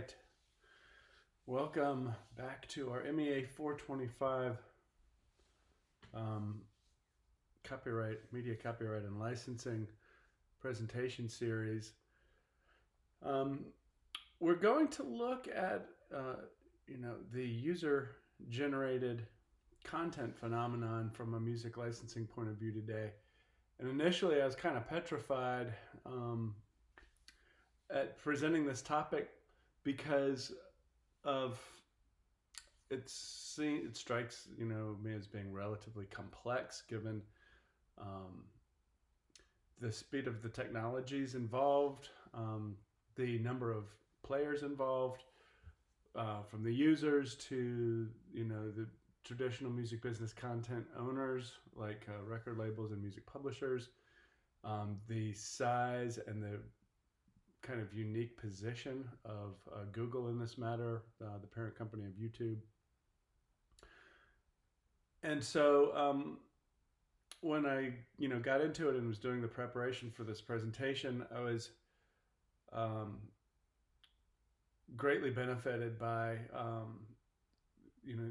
right. Welcome back to our MEA 425 media copyright and licensing presentation series. We're going to look at the user-generated content phenomenon from a music licensing point of view today. And initially, I was kind of petrified at presenting this topic because of it strikes me as being relatively complex given the speed of the technologies involved, the number of players involved, from the users to the traditional music business content owners like record labels and music publishers, the size and the kind of unique position of Google in this matter, the parent company of YouTube. And so when I got into it and was doing the preparation for this presentation, I was greatly benefited by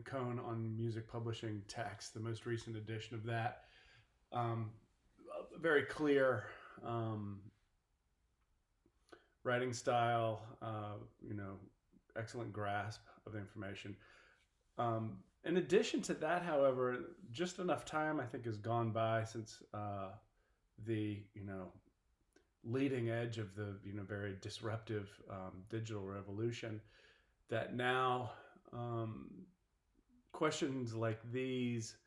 Cone on Music Publishing Text, the most recent edition of that. Very clear writing style, excellent grasp of the information. In addition to that, however, just enough time I think has gone by since the leading edge of the very disruptive digital revolution that now questions like these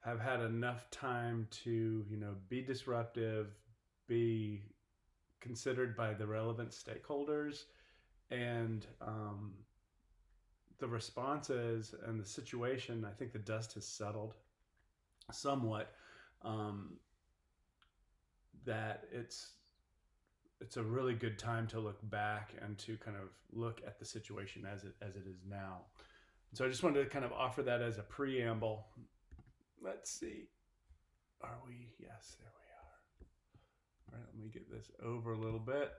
have had enough time to be disruptive, be considered by the relevant stakeholders, and the responses and the situation, I think the dust has settled somewhat, that it's a really good time to look back and to kind of look at the situation as it is now. So I just wanted to kind of offer that as a preamble. Let's see. Are we? Yes, there we are. All right, let me get this over a little bit.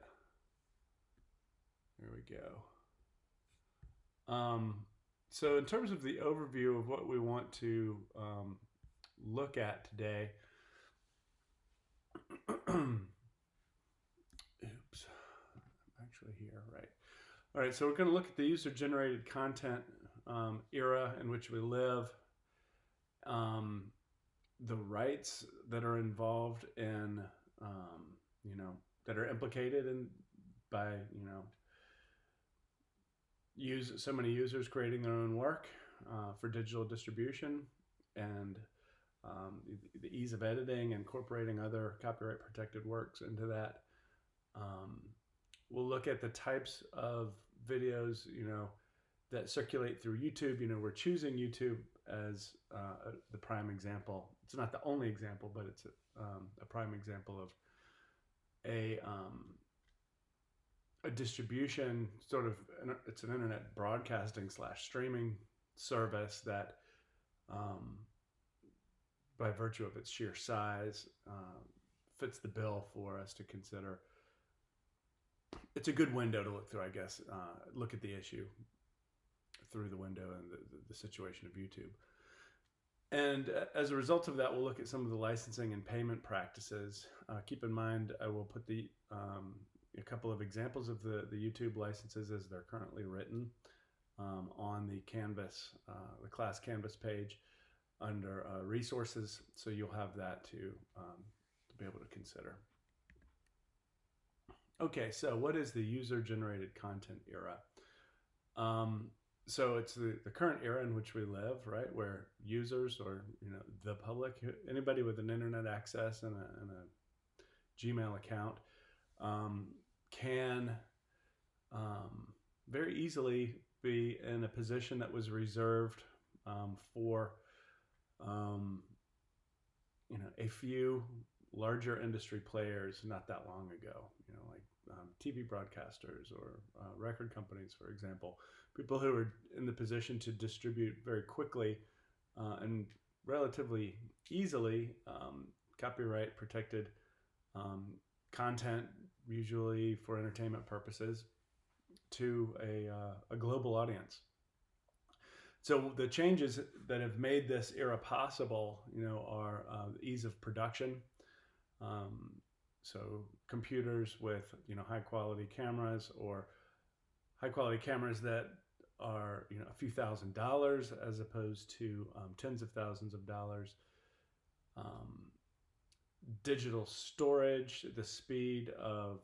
There we go. So in terms of the overview of what we want to look at today, oops, I'm actually here, right? All right, so we're going to look at the user-generated content era in which we live, the rights that are involved in, that are implicated in by, so many users creating their own work for digital distribution, and the ease of editing, incorporating other copyright protected works into that. We'll look at the types of videos, that circulate through YouTube. We're choosing YouTube as the prime example. It's not the only example, but it's a prime example of a distribution it's an internet broadcasting / streaming service that by virtue of its sheer size fits the bill for us to consider. It's a good window to look through, I guess, look at the issue through the window and the situation of YouTube. And as a result of that, we'll look at some of the licensing and payment practices. Keep in mind, I will put a couple of examples of the YouTube licenses as they're currently written on the Canvas, the class Canvas page under resources. So you'll have that to be able to consider. Okay, so what is the user-generated content era? So it's the current era in which we live, right? Where users, or the public, anybody with an internet access and a Gmail account, can very easily be in a position that was reserved for a few larger industry players not that long ago, like TV broadcasters or record companies, for example, people who are in the position to distribute very quickly and relatively easily copyright protected content, usually for entertainment purposes, to a global audience. So the changes that have made this era possible, are the ease of production. Um, so computers with high quality cameras, or high quality cameras that are a few $1,000s as opposed to tens of thousands of dollars. Um, Digital storage, the speed of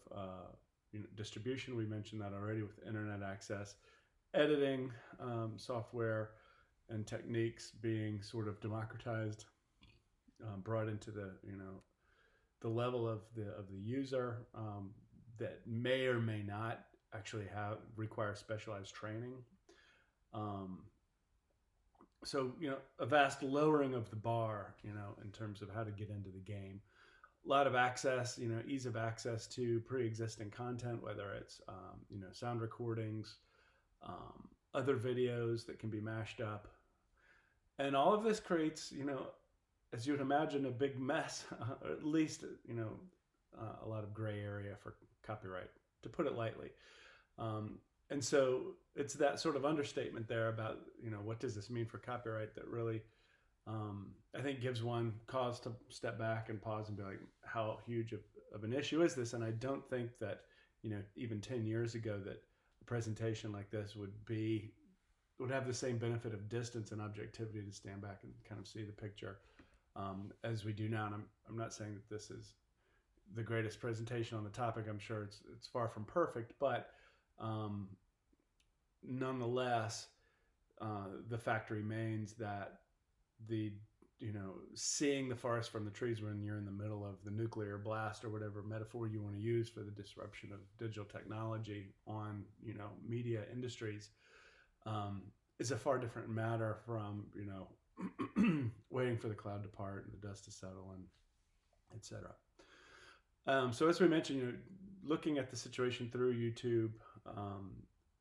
distribution. We mentioned that already with internet access. Editing software and techniques being sort of democratized, brought into the level of the user, that may or may not actually require specialized training. Um, so a vast lowering of the bar, in terms of how to get into the game. A lot of access, ease of access to pre-existing content, whether it's sound recordings, other videos that can be mashed up, and all of this creates, as you would imagine, a big mess, or at least a lot of gray area for copyright, to put it lightly. And so it's that sort of understatement there about what does this mean for copyright that really I think gives one cause to step back and pause and be like, how huge of an issue is this? And I don't think that even 10 years ago that a presentation like this would have the same benefit of distance and objectivity to stand back and kind of see the picture as we do now. And I'm not saying that this is the greatest presentation on the topic. I'm sure it's far from perfect, but nonetheless, the fact remains that the seeing the forest from the trees when you're in the middle of the nuclear blast, or whatever metaphor you want to use for the disruption of digital technology on media industries, is a far different matter from waiting for the cloud to part and the dust to settle, and etc. So as we mentioned, looking at the situation through YouTube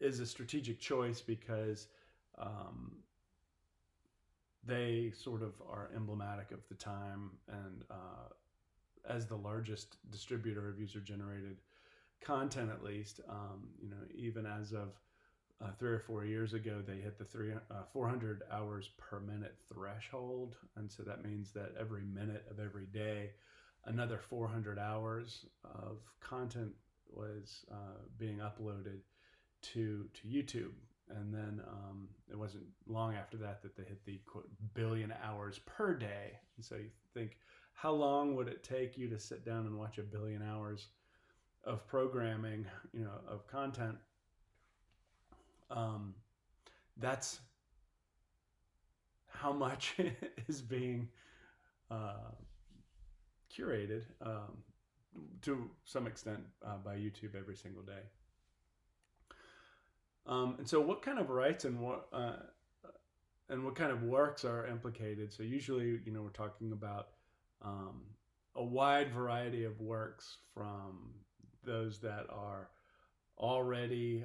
is a strategic choice, because they sort of are emblematic of the time, and as the largest distributor of user-generated content, at least, even as of 3 or 4 years ago, they hit the 400 hours per minute threshold, and so that means that every minute of every day, another 400 hours of content was being uploaded to YouTube. And then it wasn't long after that they hit the quote billion hours per day. And so you think, how long would it take you to sit down and watch a billion hours of programming, of content? That's how much is being curated to some extent by YouTube every single day. And so what kind of rights and what kind of works are implicated? So usually, we're talking about a wide variety of works, from those that are already,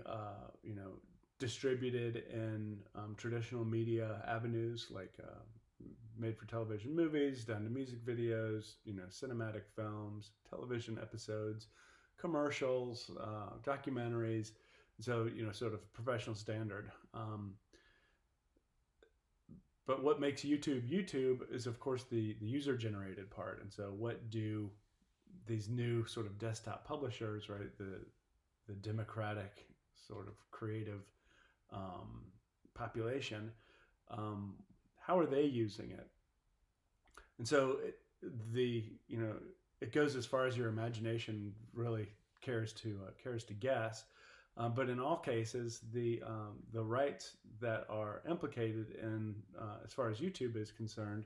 distributed in traditional media avenues, like made-for-television movies, down to music videos, cinematic films, television episodes, commercials, documentaries. So, sort of professional standard. But what makes YouTube is, of course, the user-generated part. And so what do these new sort of desktop publishers, right, the democratic sort of creative population, how are they using it? And so it goes as far as your imagination really cares to guess. But in all cases, the rights that are implicated in, as far as YouTube is concerned,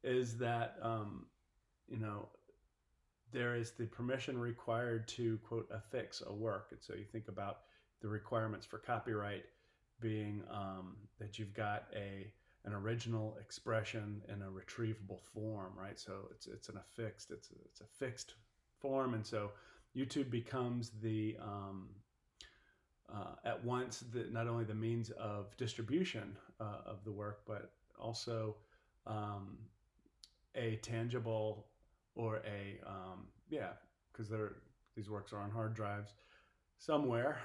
is that there is the permission required to quote affix a work. And so you think about the requirements for copyright being that you've got an original expression in a retrievable form, right? So it's a fixed form, and so YouTube becomes the at once not only the means of distribution of the work, but also a tangible, or because these works are on hard drives somewhere,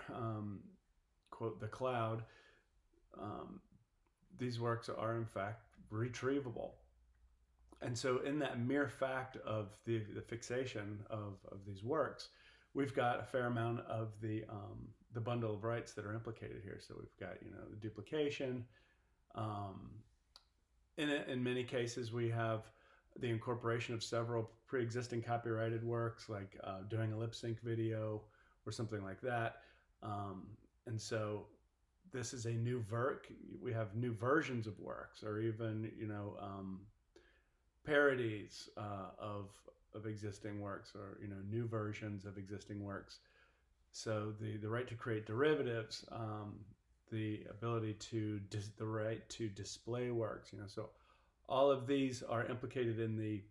quote the cloud, um, these works are in fact retrievable. And so, in that mere fact of the fixation of these works, we've got a fair amount of the bundle of rights that are implicated here. So we've got the duplication. Um, in many cases, we have the incorporation of several pre-existing copyrighted works, like doing a lip sync video or something like that. And so this is a new we have new versions of works, or even parodies of existing works, or new versions of existing works. So the right to create derivatives, the ability to the right to display works, so all of these are implicated in the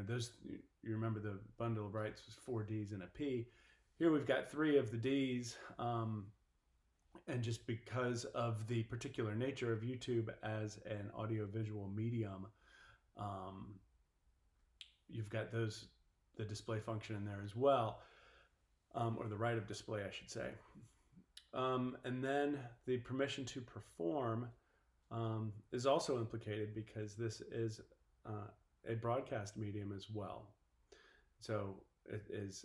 those. You remember the bundle of rights was 4 Ds and a P. Here we've got 3 of the Ds, and just because of the particular nature of YouTube as an audiovisual medium, you've got the display function in there as well, or the right of display, I should say. And then the permission to perform is also implicated, because this is a broadcast medium as well. So it is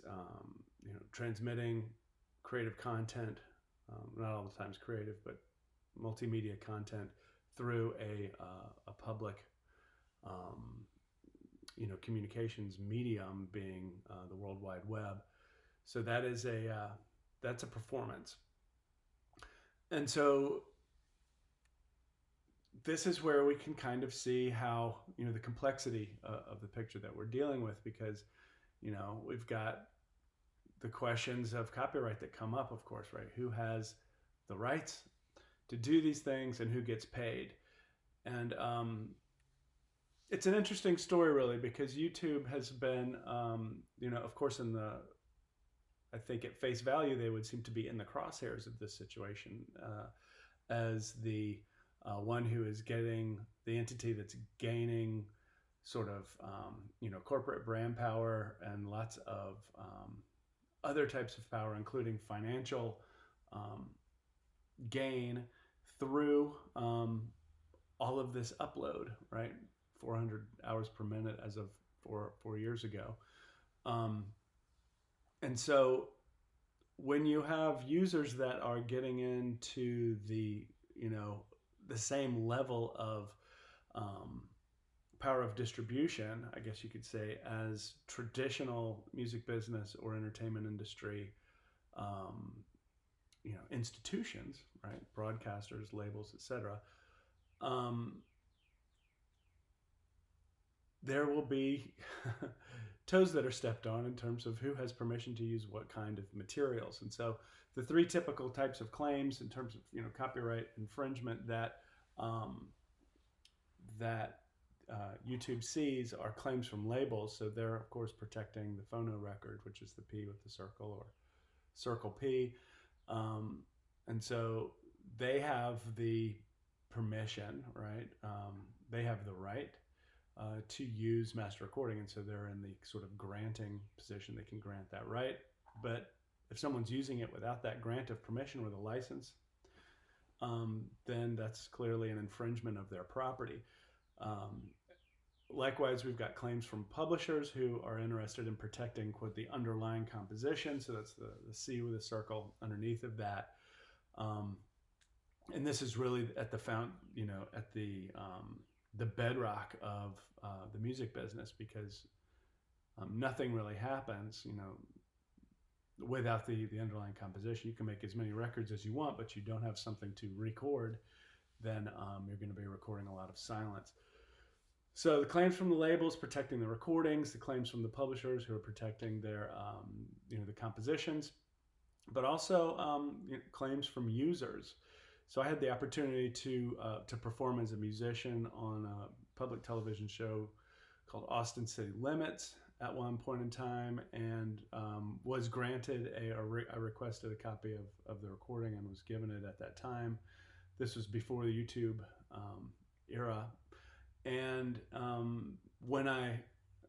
transmitting creative content, not all the times creative, but multimedia content through a public communications medium, being the World Wide Web. So that is that's a performance. And so this is where we can kind of see how the complexity of the picture that we're dealing with, because we've got the questions of copyright that come up, of course, right? Who has the rights to do these things, and who gets paid? And it's an interesting story, really, because YouTube has been, of course, I think at face value, they would seem to be in the crosshairs of this situation, as the one who is getting, the entity that's gaining sort of, corporate brand power and lots of other types of power, including financial gain through all of this upload, right? 400 hours per minute as of 4 years ago. And so when you have users that are getting into the same level of power of distribution, I guess you could say, as traditional music business or entertainment industry institutions, right? Broadcasters, labels, etc. There will be toes that are stepped on in terms of who has permission to use what kind of materials. And so the 3 typical types of claims in terms of copyright infringement that YouTube sees are claims from labels. So they're, of course, protecting the phono record, which is the P with the circle, or circle P. And so they have the permission, right? They have the right to use master recording, and so they're in the sort of granting position. They can grant that right. But if someone's using it without that grant of permission with a license, then that's clearly an infringement of their property. Likewise, we've got claims from publishers who are interested in protecting, quote, the underlying composition. So that's the C with a circle underneath of that. And this is really at the the bedrock of the music business, because nothing really happens, without the underlying composition. You can make as many records as you want, but you don't have something to record, then you're going to be recording a lot of silence. So the claims from the labels protecting the recordings, the claims from the publishers who are protecting their the compositions, but also claims from users. So I had the opportunity to perform as a musician on a public television show called Austin City Limits at one point in time, and was granted I requested a copy of the recording and was given it at that time. This was before the YouTube era. And when I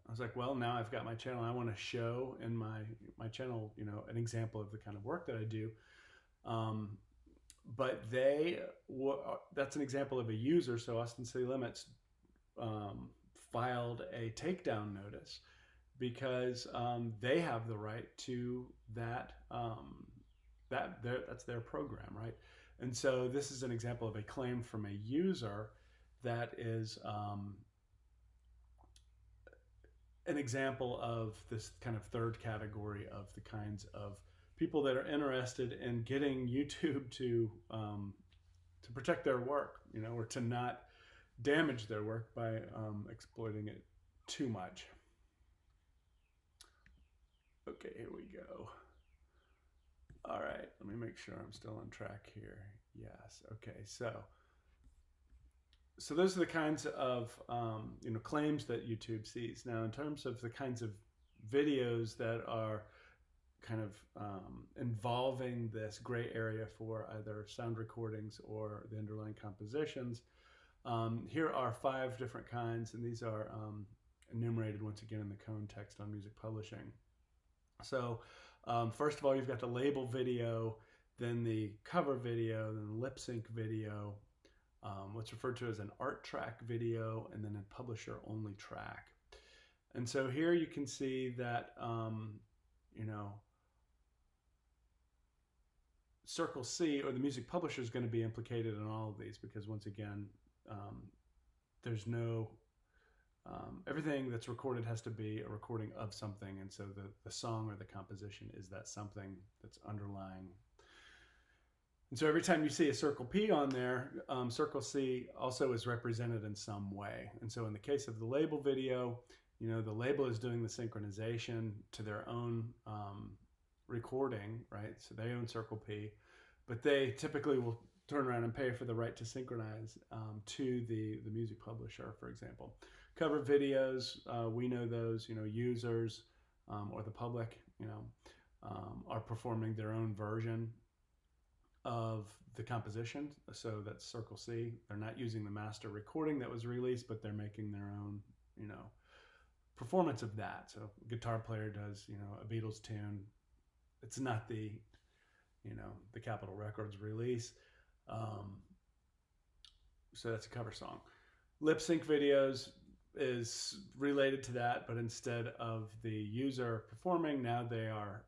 was like, well, now I've got my channel, I want to show in my channel, an example of the kind of work that I do. but that's an example of a user. So Austin City Limits filed a takedown notice because they have the right to that. That's their program, right? And so this is an example of a claim from a user that is an example of this kind of third category of the kinds of people that are interested in getting YouTube to protect their work, or to not damage their work by exploiting it too much. Okay, here we go. All right, let me make sure I'm still on track here. Yes. Okay. So those are the kinds of claims that YouTube sees. Now, in terms of the kinds of videos that are kind of involving this gray area for either sound recordings or the underlying compositions, here are 5 different kinds, and these are enumerated once again in the cone text on music publishing. So first of all, you've got the label video, then the cover video, then the lip sync video, what's referred to as an art track video, and then a publisher only track. And so here you can see that, Circle C, or the music publisher, is going to be implicated in all of these because, once again, there's no everything that's recorded has to be a recording of something, and so the song or the composition is that something that's underlying. And so every time you see a Circle P on there, Circle C also is represented in some way. And so in the case of the label video, the label is doing the synchronization to their own recording, right? So they own Circle P, but they typically will turn around and pay for the right to synchronize to the music publisher, for example. Cover videos, we know those, users or the public, are performing their own version of the composition. So that's Circle C. They're not using the master recording that was released, but they're making their own, performance of that. So a guitar player does, a Beatles tune. It's not the Capitol Records release. So that's a cover song. Lip sync videos is related to that, but instead of the user performing, now they are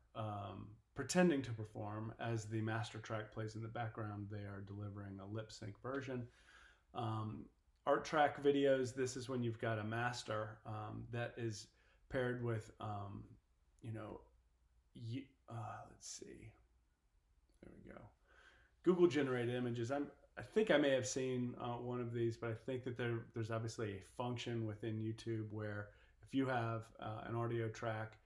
pretending to perform. As the master track plays in the background, they are delivering a lip sync version. Art track videos, this is when you've got a master that is paired with, let's see, there we go. Google generated images. I think I may have seen one of these, but I think that there's obviously a function within YouTube where if you have an audio track,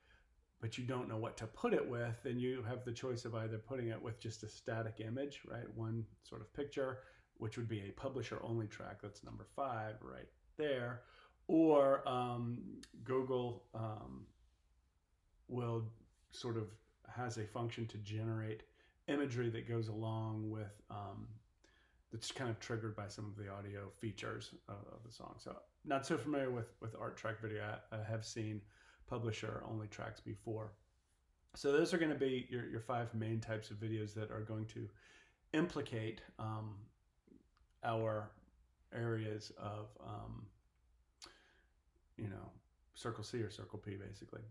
but you don't know what to put it with, then you have the choice of either putting it with just a static image, right? One sort of picture, which would be a publisher only track. That's number 5 right there. Or Google will sort of has a function to generate imagery that goes along with that's kind of triggered by some of the audio features of the song. So not so familiar with art track video. I have seen publisher only tracks before. So those are going to be your 5 main types of videos that are going to implicate our areas of Circle C or Circle P, basically.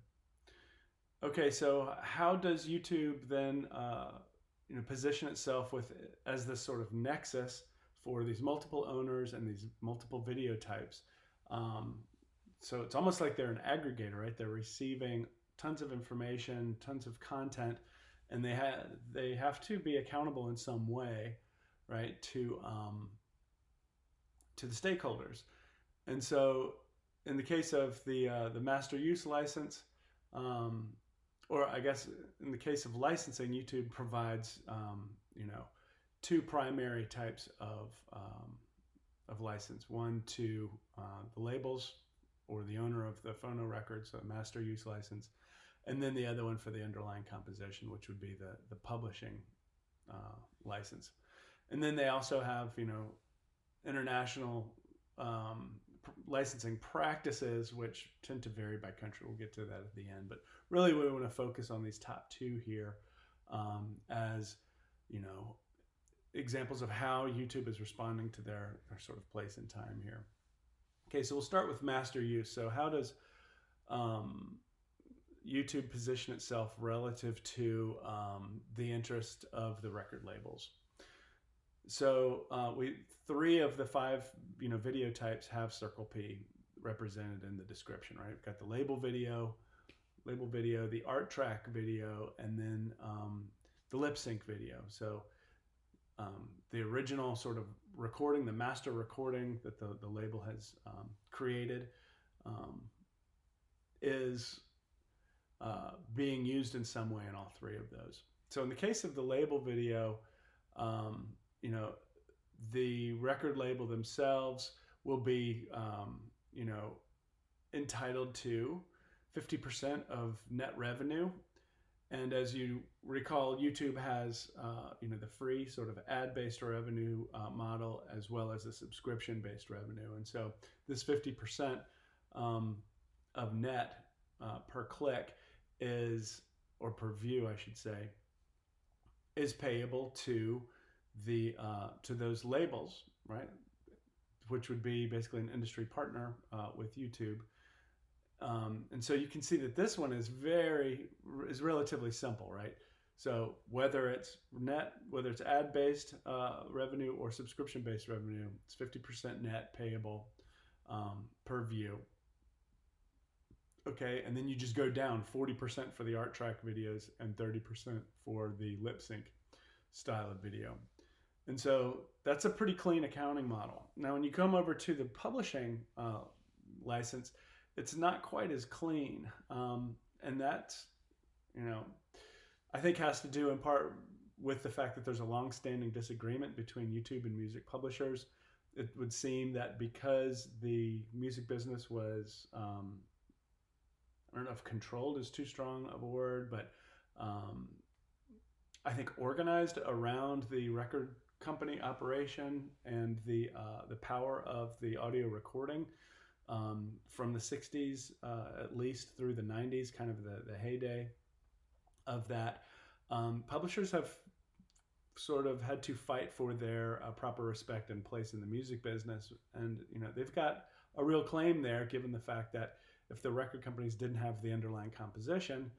Okay, so how does YouTube then position itself as this sort of nexus for these multiple owners and these multiple video types? So it's almost like they're an aggregator, right? They're receiving tons of information, tons of content, and they have to be accountable in some way, right, to the stakeholders. And so in the case of the master use license, or I guess in the case of licensing, YouTube provides 2 primary types of license. One to the labels or the owner of the phono records, so a master use license, and then the other one for the underlying composition, which would be the publishing license. And then they also have international licensing practices, which tend to vary by country. We'll get to that at the end, but really we want to focus on these top 2 here, as examples of how YouTube is responding to their sort of place in time here. Okay, so we'll start with master use. So how does YouTube position itself relative to the interest of the record labels? So three of the five video types have Circle P represented in the description, right? We've got the label video, the art track video, and then the lip sync video. So the original sort of recording, the master recording that the label has created, is being used in some way in all three of those. So in the case of the label video, the record label themselves will be, entitled to 50% of net revenue. And as you recall, YouTube has, the free sort of ad-based revenue model, as well as a subscription-based revenue. And so this 50% of net per click or per view, I should say, is payable to those labels, right? Which would be basically an industry partner with YouTube. And so you can see that this one is relatively simple, right? So whether it's ad-based revenue or subscription-based revenue, it's 50% net payable per view. Okay, and then you just go down 40% for the art track videos and 30% for the lip sync style of video. And so that's a pretty clean accounting model. Now, when you come over to the publishing license, it's not quite as clean. And that, I think has to do in part with the fact that there's a long-standing disagreement between YouTube and music publishers. It would seem that because the music business was, I don't know if controlled is too strong of a word, but I think organized around the record company operation and the power of the audio recording from the 60s at least through the 90s, kind of the heyday of that. Publishers have sort of had to fight for their proper respect and place in the music business, and they've got a real claim there, given the fact that if the record companies didn't have the underlying composition,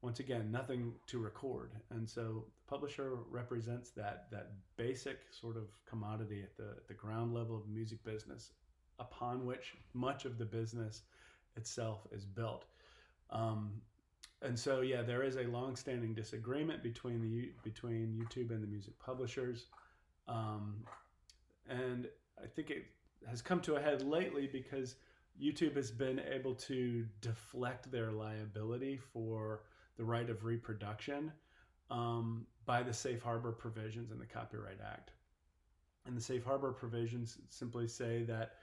once again, nothing to record. And so the publisher represents that basic sort of commodity at the ground level of the music business, upon which much of the business itself is built. And so, yeah, there is a long-standing disagreement between YouTube and the music publishers. And I think it has come to a head lately because YouTube has been able to deflect their liability for the right of reproduction by the safe harbor provisions in the Copyright Act. And the safe harbor provisions simply say that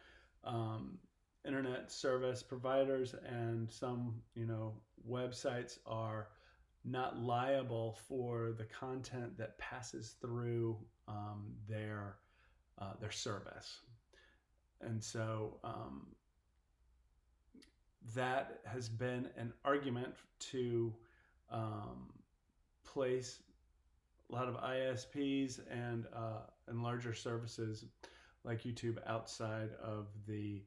internet service providers and some websites are not liable for the content that passes through their service. And so that has been an argument to place a lot of ISPs and larger services like YouTube outside of the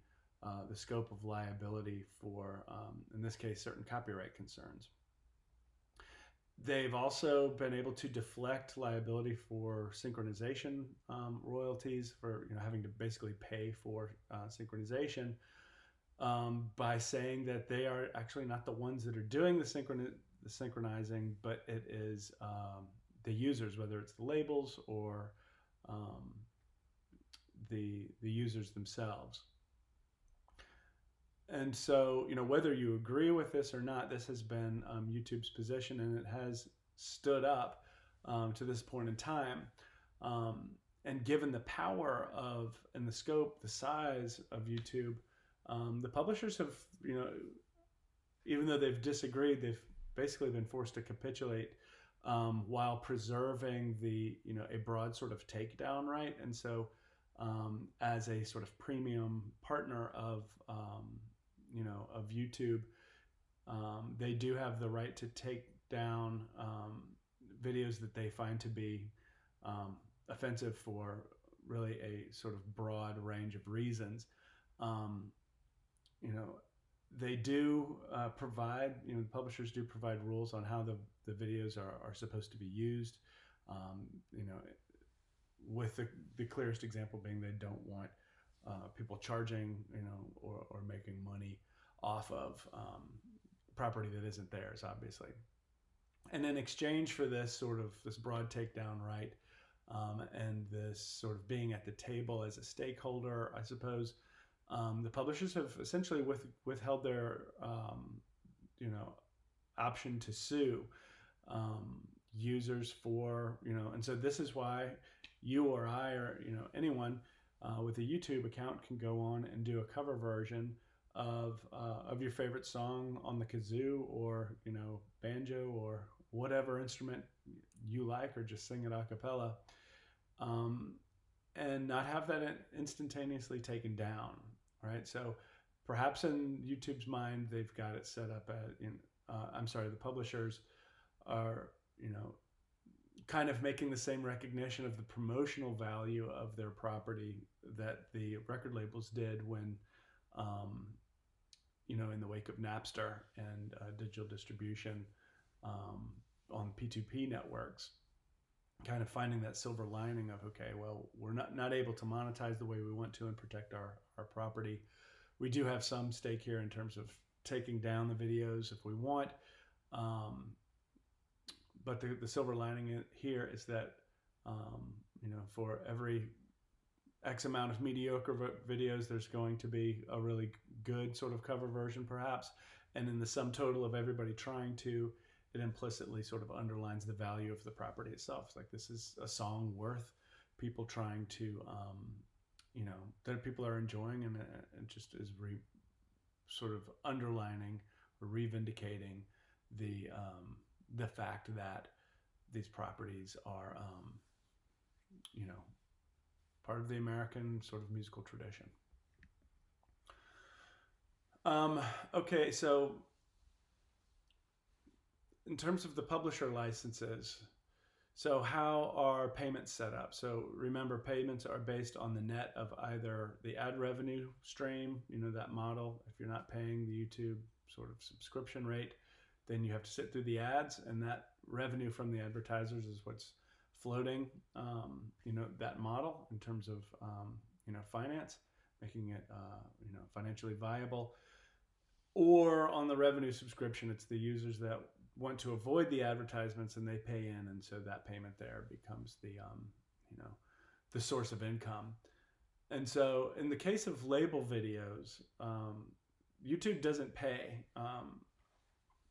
scope of liability for, in this case, certain copyright concerns. They've also been able to deflect liability for synchronization royalties, for having to basically pay for synchronization, by saying that they are actually not the ones that are doing the synchronizing, but it is the users, whether it's the labels or the users themselves. And so, whether you agree with this or not, this has been YouTube's position, and it has stood up to this point in time. And given the power and the scope, the size of YouTube, the publishers have, even though they've disagreed, they've basically been forced to capitulate while preserving a broad sort of takedown right. And so, as a sort of premium partner of YouTube, they do have the right to take down videos that they find to be offensive for really a sort of broad range of reasons. Um, you know, they do provide, the publishers do provide rules on how the videos are supposed to be used. Um, you know, with the clearest example being they don't want people charging, or making money off of property that isn't theirs, obviously. And in exchange for this broad takedown right, and this sort of being at the table as a stakeholder, I suppose, the publishers have essentially withheld their option to sue users for, and so this is why you or I or anyone with a YouTube account can go on and do a cover version of your favorite song on the kazoo or banjo or whatever instrument you like, or just sing it a cappella, and not have that instantaneously taken down, right? So perhaps in YouTube's mind, they've got it set up the publishers are kind of making the same recognition of the promotional value of their property that the record labels did when in the wake of Napster and digital distribution on P2P networks, kind of finding that silver lining of, okay, well, we're not able to monetize the way we want to and protect our property. We do have some stake here in terms of taking down the videos if we want. But the silver lining here is that, for every X amount of mediocre videos, there's going to be a really good sort of cover version, perhaps. And in the sum total of everybody trying to, it implicitly sort of underlines the value of the property itself. It's like, this is a song worth people trying to, that people are enjoying, and it just is sort of underlining or revindicating the fact that these properties are, part of the American sort of musical tradition. Okay, so in terms of the publisher licenses, so how are payments set up? So remember, payments are based on the net of either the ad revenue stream, that model. If you're not paying the YouTube sort of subscription rate, then you have to sit through the ads, and that revenue from the advertisers is what's floating, that model in terms of, finance, making it, financially viable. Or on the revenue subscription, it's the users that want to avoid the advertisements and they pay in, and so that payment there becomes the source of income. And so in the case of label videos, YouTube doesn't pay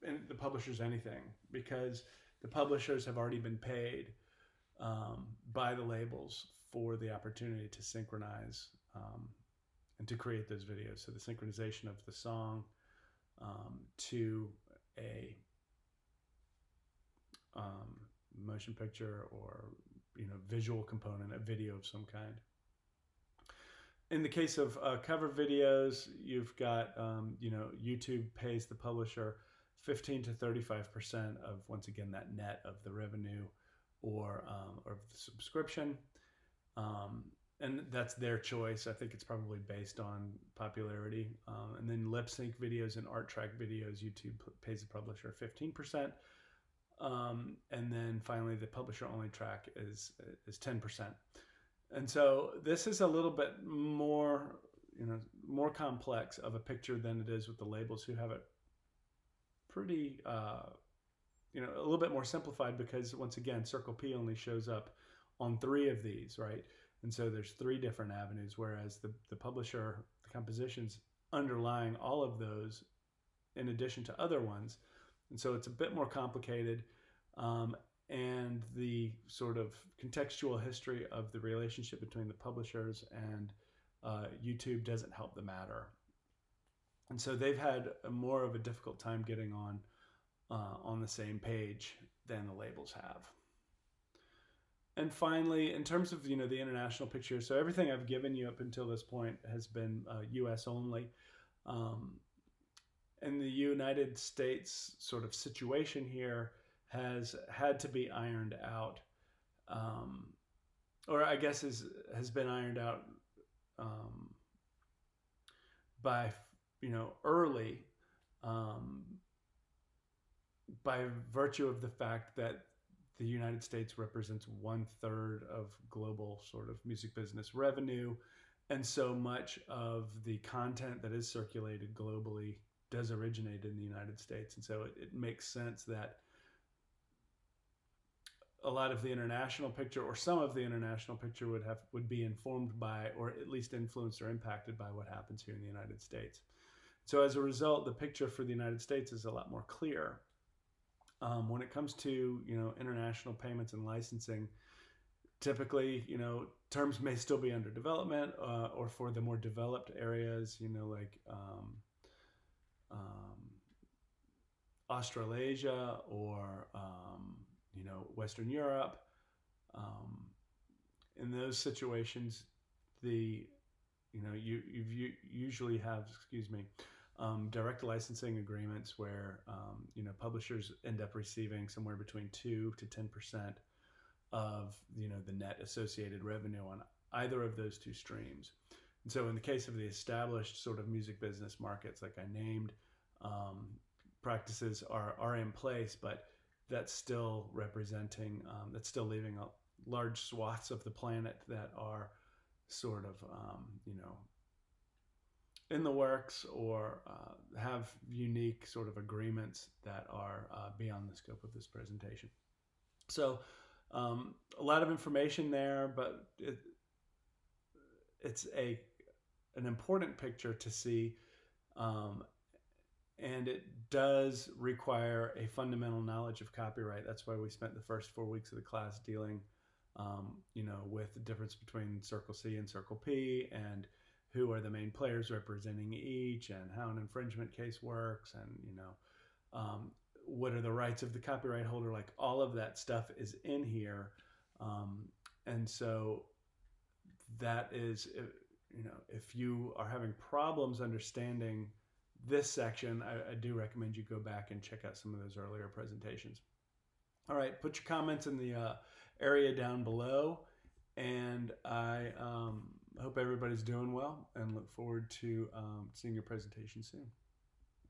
the publishers anything, because the publishers have already been paid by the labels for the opportunity to synchronize and to create those videos. So the synchronization of the song to a motion picture or visual component, a video of some kind. In the case of cover videos, you've got YouTube pays the publisher 15 to 35% of, once again, that net of the revenue or of the subscription, and that's their choice. I think it's probably based on popularity. And then lip sync videos and art track videos, YouTube pays the publisher 15%. And then finally, the publisher only track is 10%. And so this is a little bit more, more complex of a picture than it is with the labels, who have it pretty, a little bit more simplified, because once again, Circle P only shows up on 3 of these, right? And so there's 3 different avenues, whereas the publisher, the compositions underlying all of those in addition to other ones. And so it's a bit more complicated, and the sort of contextual history of the relationship between the publishers and YouTube doesn't help the matter. And so they've had more of a difficult time getting on the same page than the labels have. And finally, in terms of the international picture, so everything I've given you up until this point has been U.S. only. And the United States sort of situation here has had to be ironed out or I guess has been ironed out um, by early, um, by virtue of the fact that the United States represents 1/3 of global sort of music business revenue, and so much of the content that is circulated globally does originate in the United States, and so it makes sense that a lot of the international picture, or some of the international picture, would be informed by, or at least influenced or impacted by, what happens here in the United States. So as a result, the picture for the United States is a lot more clear. When it comes to international payments and licensing, typically terms may still be under development, or for the more developed areas, like um, Australasia, or Western Europe. Um, in those situations, the you usually have, excuse me, direct licensing agreements where publishers end up receiving somewhere between 2 to 10% of the net associated revenue on either of those two streams. And so in the case of the established sort of music business markets, like I named, um, practices are in place, but that's still that's still leaving large swaths of the planet that are sort of in the works, or have unique sort of agreements that are beyond the scope of this presentation. So a lot of information there, but it's an important picture to see, um, and it does require a fundamental knowledge of copyright. That's why we spent the first 4 weeks of the class dealing with the difference between Circle C and Circle P, and who are the main players representing each, and how an infringement case works, and what are the rights of the copyright holder. Like, all of that stuff is in here, and so that is, if you are having problems understanding this section, I do recommend you go back and check out some of those earlier presentations. All right, put your comments in the area down below, and I hope everybody's doing well, and look forward to seeing your presentation soon.